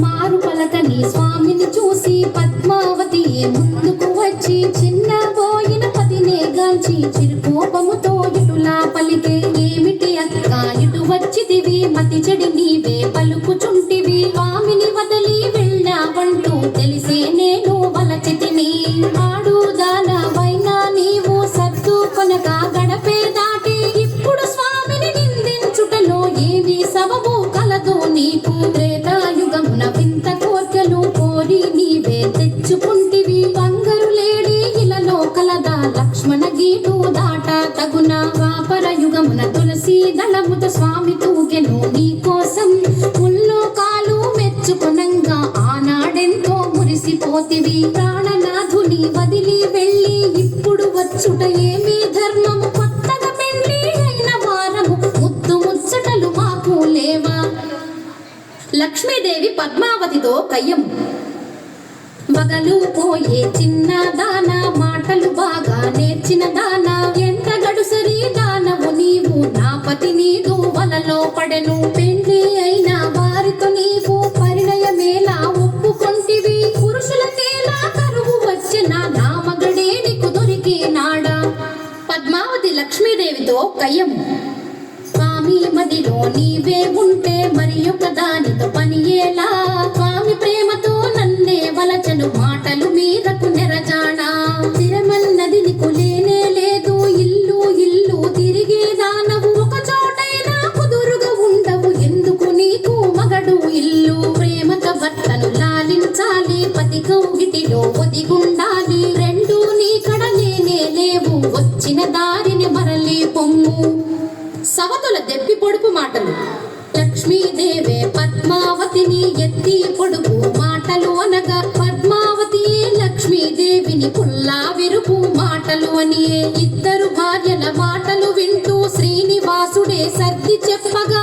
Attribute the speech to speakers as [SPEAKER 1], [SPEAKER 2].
[SPEAKER 1] మారు పలకని స్వామిని చూసి పద్మావతి ముందుకు వచ్చి చిన్నబోయిన పతినే గాంచి చిరుకోపముతో ఇటులా పలికే, ఏమిటి అక్క ఇటు వచ్చితివి, మతి చెడి నీవే పలుకుచుంటివి, స్వామిని వదలి వెళ్ళావంటూ తెలిసే నేను వలచితిని. ఆడుదానవైనా నీవు సత్తు కొనక గడపే దాటి ఇప్పుడు స్వామిని నిందించుటలో ఏమి సబబు కలదు నీకు. త్రేతాయుగమున వింత కోర్కెలు కోరి నీవే తెచ్చుకుంటివి, బంగారు లేడి ఇలలో కలదా లక్ష్మణ గీటు దాట తగున. ద్వాపర యుగమున తులసి దళముతో స్వామి తూగెను నీ కోసం, ముల్లోకాలు మెచ్చుకొనంగా ఆనాడెంతో మురిసిపోతివి. ప్రాణనాథుని వదిలి వెళ్ళి ఇప్పుడు వచ్చుట ఏమి ధర్మము, కొత్తగా పెళ్లి అయిన వారము ముద్దు ముచ్చటలు మాకు లేవా. లక్ష్మీదేవి పద్మావతితో కయ్యం, వగలు పోయే చిన్న దాన, మాటలు బాగా నేర్చిన దాన, ఎంత గడుసరి దానవు నీవు, నా పతి నీదు వలలో పడెను. పెళ్లి అయిన వారితో నీవు పరిణయమేలా ఒప్పుకొంటివి, పురుషులకేలా కరువు వచ్చిన నా మగడే నీకు దొరికినాడా. పద్మావతి లక్ష్మీదేవితో కయ్యం, స్వామి మదిలో నీవే ఉంటే మరి ఒక దానితో పని ఎలా, స్వామి ప్రేమతో నన్నే వలచను మాటలు మీరకు నెరజానా. స్థిరమన్నది నీకు లేనే లేదు, ఇల్లు ఇల్లు తిరిగే దానవు, ఒక చోటైనా కుదురుగా ఉండవు, ఎందుకు నీకు మగడు ఇల్లు. ప్రేమతో భర్తను లాలించాలి, పతి కౌగిటిలో ఒదిగుండాలి, రెండు నీ కడ లేనే లేవు, వచ్చిన దారిని మరలి పొమ్ము. సవతుల దెప్పి పొడుపు మాటలు. లక్ష్మీదేవే పద్మావతిని ఎత్తి పొడుపు మాటలు అనగా, పద్మావతి లక్ష్మీదేవిని పుల్లా విరుపు మాటలు అని. ఇద్దరు భార్యల మాటలు వింటూ శ్రీనివాసుడే సర్ది చెప్పగా,